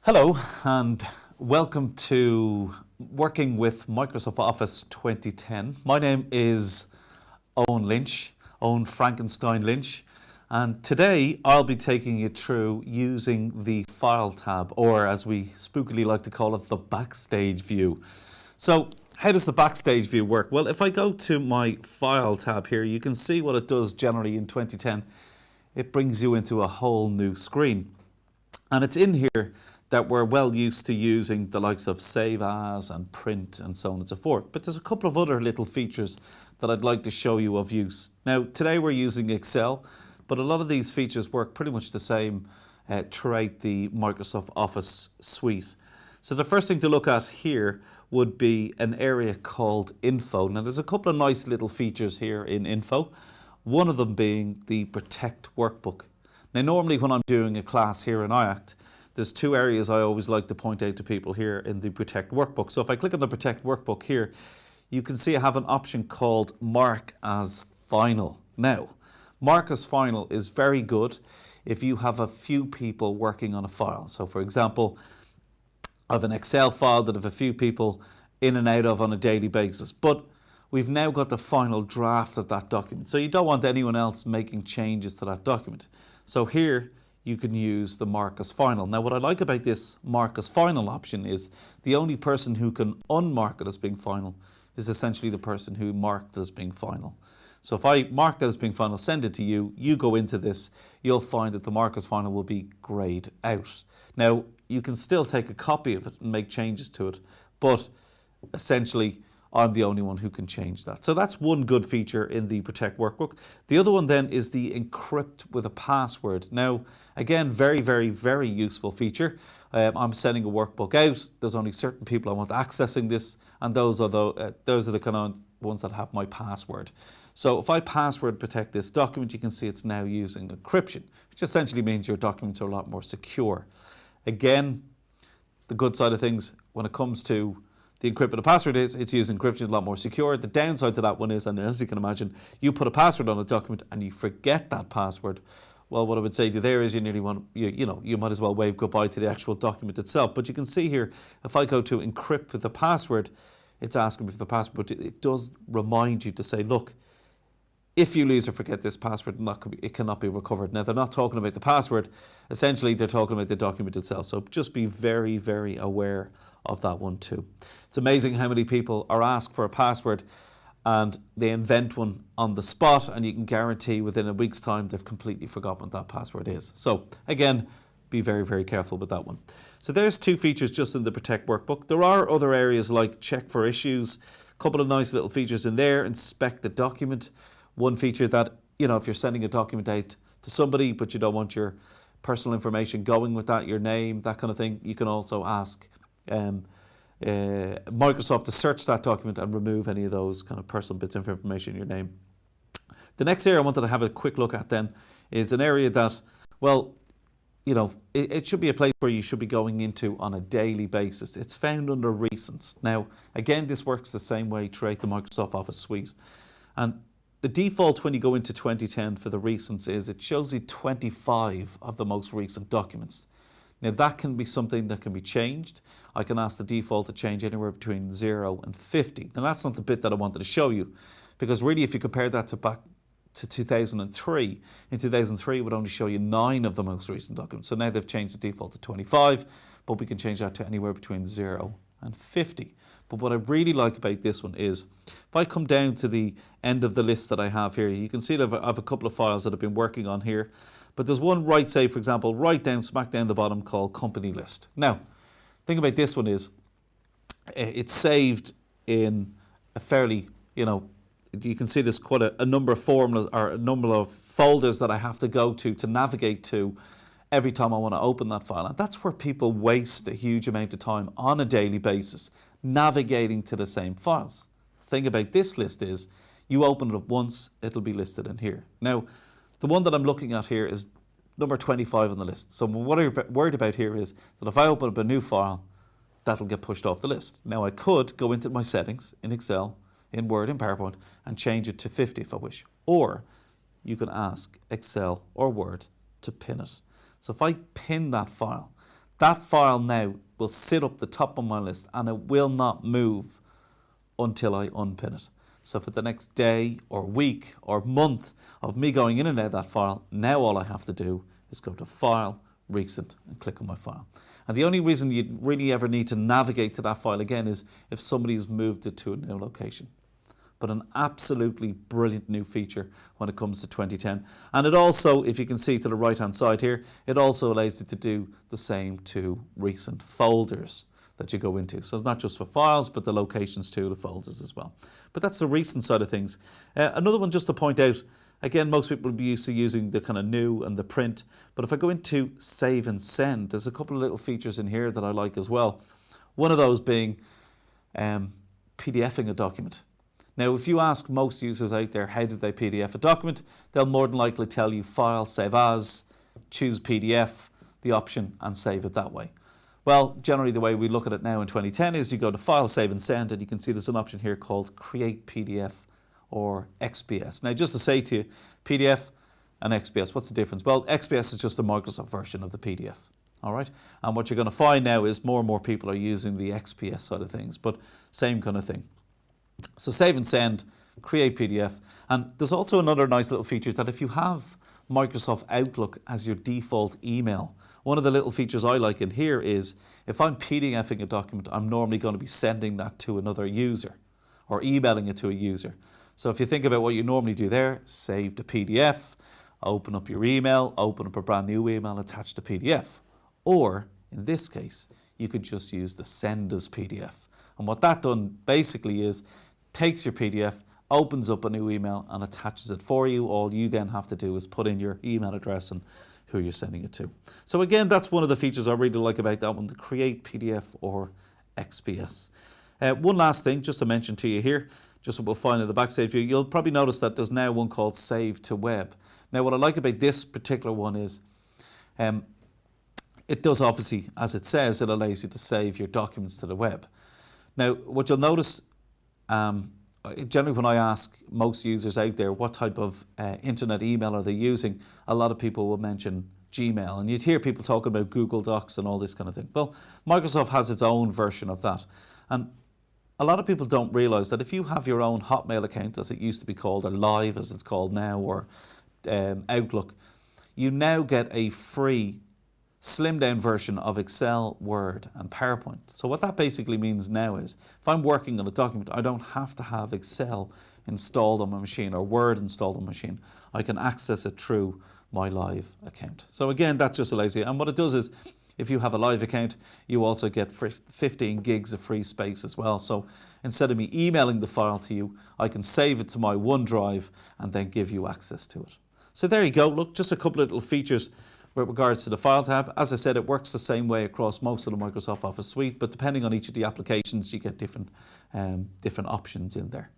Hello and welcome to Working with Microsoft Office 2010. My name is Owen Lynch, Owen Frankenstein Lynch, and today I'll be taking you through using the File tab, or as we spookily like to call it, the Backstage view. So how does the Backstage view work? Well, if I go to my File tab here, you can see what it does generally in 2010. It brings you into a whole new screen. And it's in here that we're well used to using the likes of Save As and Print and so on and so forth. But there's a couple of other little features that I'd like to show you of use. Now, today we're using Excel, but a lot of these features work pretty much the same throughout the Microsoft Office suite. So the first thing to look at here would be an area called Info. Now, there's a couple of nice little features here in Info, one of them being the Protect Workbook. Now, normally when I'm doing a class here in IACT, there's two areas I always like to point out to people here in the Protect Workbook. So if I click on the Protect Workbook here, you can see I have an option called Mark as Final. Now, Mark as Final is very good if you have a few people working on a file. So for example, I have an Excel file that I have a few people in and out of on a daily basis, but we've now got the final draft of that document. So you don't want anyone else making changes to that document. So here you can use the Mark as Final. Now, what I like about this Mark as Final option is the only person who can unmark it as being final is essentially the person who marked as being final. So if I mark that as being final, send it to you, you go into this, you'll find that the Mark as Final will be greyed out. Now, you can still take a copy of it and make changes to it, but essentially I'm the only one who can change that. So that's one good feature in the Protect Workbook. The other one then is the Encrypt with a Password. Now, again, very, very, very useful feature. I'm sending a workbook out. There's only certain people I want accessing this, and those are the kind of ones that have my password. So if I password protect this document, you can see it's now using encryption, which essentially means your documents are a lot more secure. Again, the good side of things when it comes to the encrypt with a password is it's using encryption a lot more secure. The downside to that one is, and as you can imagine, you put a password on a document and you forget that password. Well, what I would say to you there is you nearly want, you might as well wave goodbye to the actual document itself. But you can see here, if I go to encrypt with the password, it's asking me for the password, but it does remind you to say, look, if you lose or forget this password, it cannot be recovered. Now, they're not talking about the password. Essentially, they're talking about the document itself. So just be very, very aware of that one too. It's amazing how many people are asked for a password and they invent one on the spot, and you can guarantee within a week's time they've completely forgotten what that password is. So again, be very, very careful with that one. So there's two features just in the Protect Workbook. There are other areas like check for issues, a couple of nice little features in there, inspect the document. One feature that, if you're sending a document out to somebody but you don't want your personal information going with that, your name, that kind of thing, you can also ask Microsoft to search that document and remove any of those kind of personal bits of information in your name. The next area I wanted to have a quick look at then is an area that, well, it should be a place where you should be going into on a daily basis. It's found under Recents. Now, again, this works the same way throughout the Microsoft Office suite. And the default when you go into 2010 for the Recents is it shows you 25 of the most recent documents. Now, that can be something that can be changed. I can ask the default to change anywhere between 0 and 50. Now, that's not the bit that I wanted to show you, because really if you compare that to back to 2003, in 2003 it would only show you 9 of the most recent documents. So now they've changed the default to 25, but we can change that to anywhere between 0 and 50. But what I really like about this one is, if I come down to the end of the list that I have here, you can see that I have a couple of files that I've been working on here. But there's one right, say, for example, right down, smack down the bottom called Company List. Now, the thing about this one is, it's saved in a fairly, you can see there's quite a number of formulas or a number of folders that I have to go to navigate to every time I want to open that file. And that's where people waste a huge amount of time on a daily basis navigating to the same files. The thing about this list is, you open it up once, it'll be listed in here. Now, the one that I'm looking at here is number 25 on the list. So what I'm worried about here is that if I open up a new file, that'll get pushed off the list. Now, I could go into my settings in Excel, in Word, in PowerPoint, and change it to 50 if I wish. Or you can ask Excel or Word to pin it. So if I pin that file, That file now will sit up the top of my list and it will not move until I unpin it. So for the next day or week or month of me going in and out of that file, now all I have to do is go to File, Recent, and click on my file. And the only reason you'd really ever need to navigate to that file again is if somebody's moved it to a new location. But an absolutely brilliant new feature when it comes to 2010. And it also, if you can see to the right hand side here, it also allows you to do the same to recent folders that you go into. So it's not just for files, but the locations too, the folders as well. But that's the recent side of things. Another one just to point out, again, most people will be used to using the kind of new and the print. But if I go into Save and Send, there's a couple of little features in here that I like as well. One of those being PDFing a document. Now, if you ask most users out there how did they PDF a document, they'll more than likely tell you File, Save As, choose PDF, the option, and save it that way. Well, generally the way we look at it now in 2010 is you go to File, Save and Send, and you can see there's an option here called Create PDF or XPS. Now, just to say to you, PDF and XPS, what's the difference? Well, XPS is just a Microsoft version of the PDF. All right, and what you're going to find now is more and more people are using the XPS side of things, but same kind of thing. So Save and Send, Create PDF, and there's also another nice little feature that if you have Microsoft Outlook as your default email, one of the little features I like in here is if I'm PDFing a document, I'm normally going to be sending that to another user or emailing it to a user. So if you think about what you normally do there, save the PDF, open up your email, open up a brand new email, attach the PDF. Or in this case, you could just use the Send as PDF. And what that done basically is takes your PDF, opens up a new email and attaches it for you. All you then have to do is put in your email address and who you're sending it to. So again, that's one of the features I really like about that one, the Create PDF or XPS. One last thing just to mention to you here, just what we'll find in the backside view, you'll probably notice that there's now one called Save to Web. Now what I like about this particular one is it does obviously, as it says, it allows you to save your documents to the web. Now, what you'll notice, generally when I ask most users out there what type of internet email are they using, a lot of people will mention Gmail. And you'd hear people talking about Google Docs and all this kind of thing. Well, Microsoft has its own version of that. And a lot of people don't realise that if you have your own Hotmail account, as it used to be called, or Live as it's called now, or Outlook, you now get a free slimmed down version of Excel, Word and PowerPoint. So what that basically means now is if I'm working on a document, I don't have to have Excel installed on my machine or Word installed on my machine. I can access it through my Live account. So again, that just allows you, and what it does is if you have a Live account, you also get 15 gigs of free space as well. So instead of me emailing the file to you, I can save it to my OneDrive and then give you access to it. So there you go. Look, just a couple of little features with regards to the File tab. As I said, it works the same way across most of the Microsoft Office suite, but depending on each of the applications, you get different options in there.